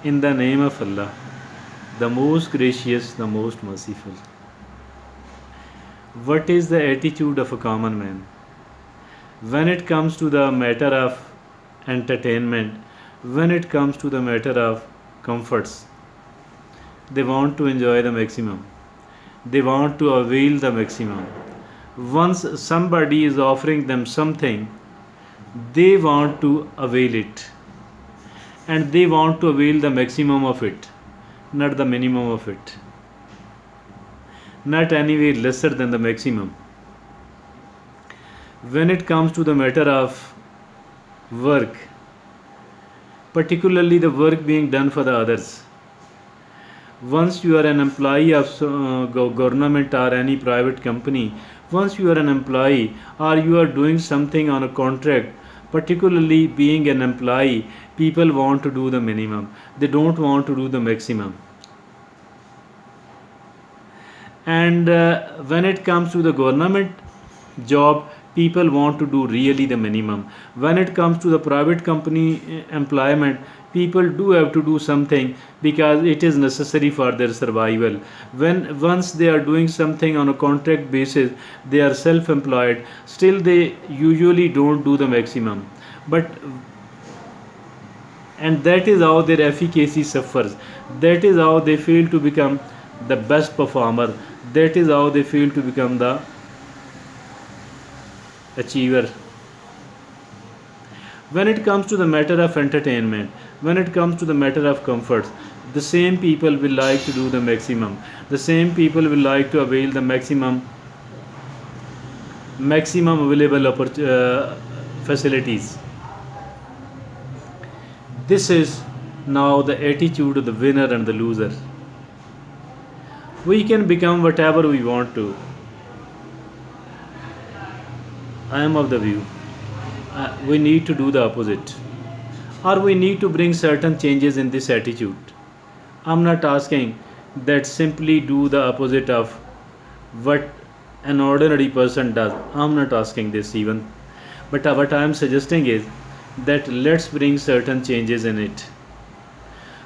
In the name of Allah, the most gracious, the most merciful. What is the attitude of a common man? When it comes to the matter of entertainment, when it comes to the matter of comforts, they want to enjoy the maximum. They want to avail the maximum. Once somebody is offering them something, they want to avail it. And they want to avail the maximum of it, not the minimum of it, not anyway lesser than the maximum. When it comes to the matter of work, particularly the work being done for the others, once you are an employee of government or any private company, once you are an employee or you are doing something on a contract, particularly being an employee, people want to do the minimum, they don't want to do the maximum. And when it comes to the government job, people want to do really the minimum. When it comes to the private company employment, people do have to do something because it is necessary for their survival. When once they are doing something on a contract basis, they are self employed, still they usually don't do the maximum. But and that is how their efficacy suffers, that is how they fail to become the best performer, that is how they fail to become the achiever. When it comes to the matter of entertainment, when it comes to the matter of comforts, the same people will like to do the maximum, the same people will like to avail the maximum available facilities. This is now the attitude of the winner and the loser. We can become whatever we want to. I am of the view we need to do the opposite, or we need to bring certain changes in this attitude. I'm not asking that simply do the opposite of what an ordinary person does. I'm not asking this even. But what I am suggesting is that let's bring certain changes in it.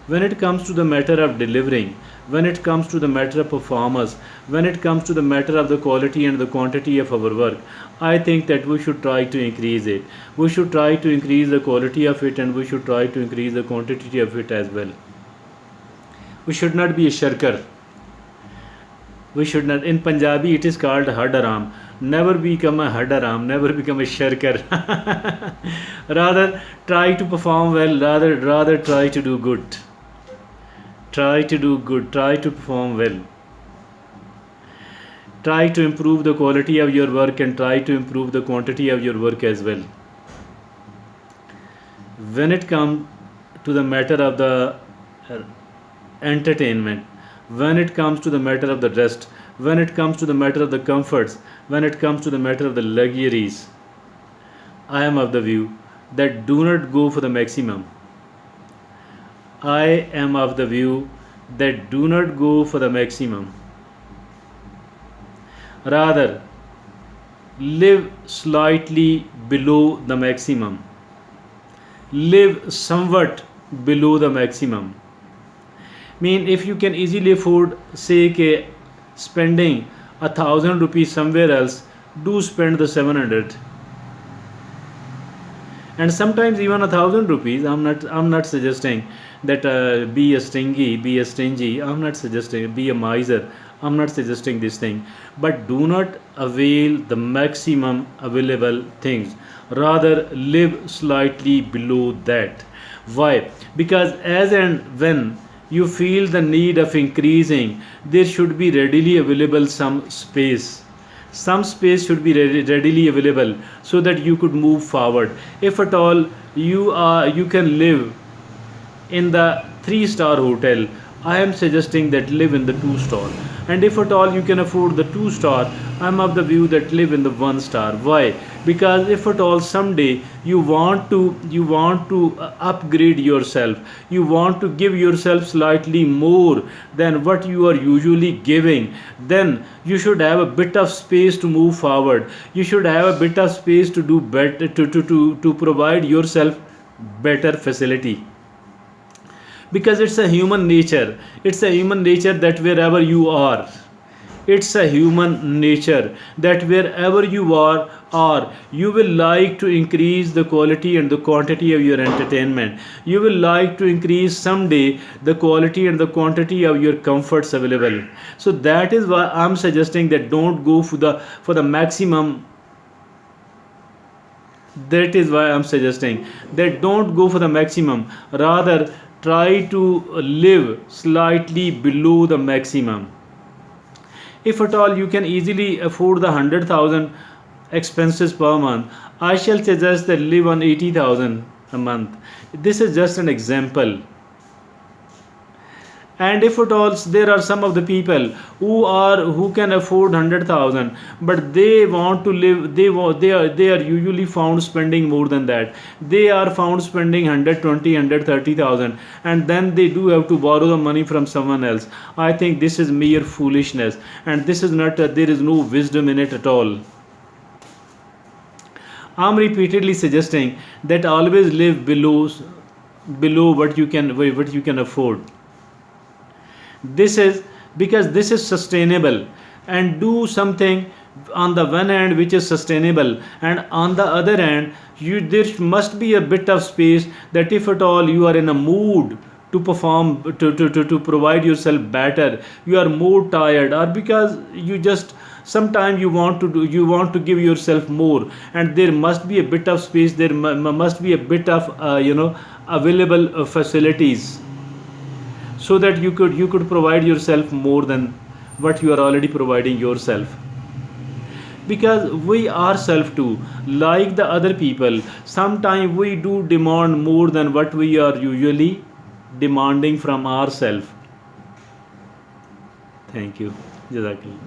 When it comes to the matter of delivering, when it comes to the matter of performance, when it comes to the matter of the quality and the quantity of our work, I think that we should try to increase it. We should try to increase the quality of it, and we should try to increase the quantity of it as well. We should not be a shirker. We should not, in Punjabi it is called hadaram. Never become a hadaram, never become a shirker. Rather try to perform well, rather try to do good. Try to do good, try to perform well. Try to improve the quality of your work and try to improve the quantity of your work as well. When it comes to the matter of the entertainment, when it comes to the matter of the rest, when it comes to the matter of the comforts, when it comes to the matter of the luxuries, I am of the view that do not go for the maximum. I am of the view that do not go for the maximum. Rather, live slightly below the maximum. Live somewhat below the maximum. Mean if you can easily afford, say, spending 1,000 rupees somewhere else, do spend the 700. And sometimes even 1,000 rupees. I'm not suggesting that be a stingy. I'm not suggesting be a miser. I'm not suggesting this thing. But do not avail the maximum available things. Rather live slightly below that. Why? Because as and when you feel the need of increasing, there should be readily available some space. Some space should be readily available so that you could move forward. If at all you can live in the 3-star hotel, I am suggesting that live in the 2-star. And if at all you can afford the 2-star, I am of the view that live in the 1-star. Why? Because if at all someday you want to upgrade yourself, you want to give yourself slightly more than what you are usually giving, then you should have a bit of space to move forward. You should have a bit of space to do better, to provide yourself better facility. because it's a human nature. It's a human nature that wherever you are, it's a human nature that wherever you are, you will like to increase the quality and the quantity of your entertainment. You will like to increase someday the quality and the quantity of your comforts available. So that is why I'm suggesting that don't go for the maximum. That is why I'm suggesting that don't go for the maximum, rather try to live slightly below the maximum. If at all you can easily afford the 100,000 expenses per month, I shall suggest that live on 80,000 a month. This is just an example. And if at all there are some of the people who can afford 100,000, but they want to live, they are usually found spending more than that. They are found spending 120, 130,000, and then they do have to borrow the money from someone else. I think this is mere foolishness, and this is not, there is no wisdom in it at all. I'm repeatedly suggesting that always live below what you can afford. This is because this is sustainable, and do something on the one hand which is sustainable, and on the other hand there must be a bit of space, that if at all you are in a mood to perform, to provide yourself better, you are more tired, or because you just sometimes you want to give yourself more, and there must be a bit of space, there must be a bit of available facilities, so that you could provide yourself more than what you are already providing yourself. Because we ourselves too, like the other people, sometimes we do demand more than what we are usually demanding from ourselves. Thank you. Jazakallah.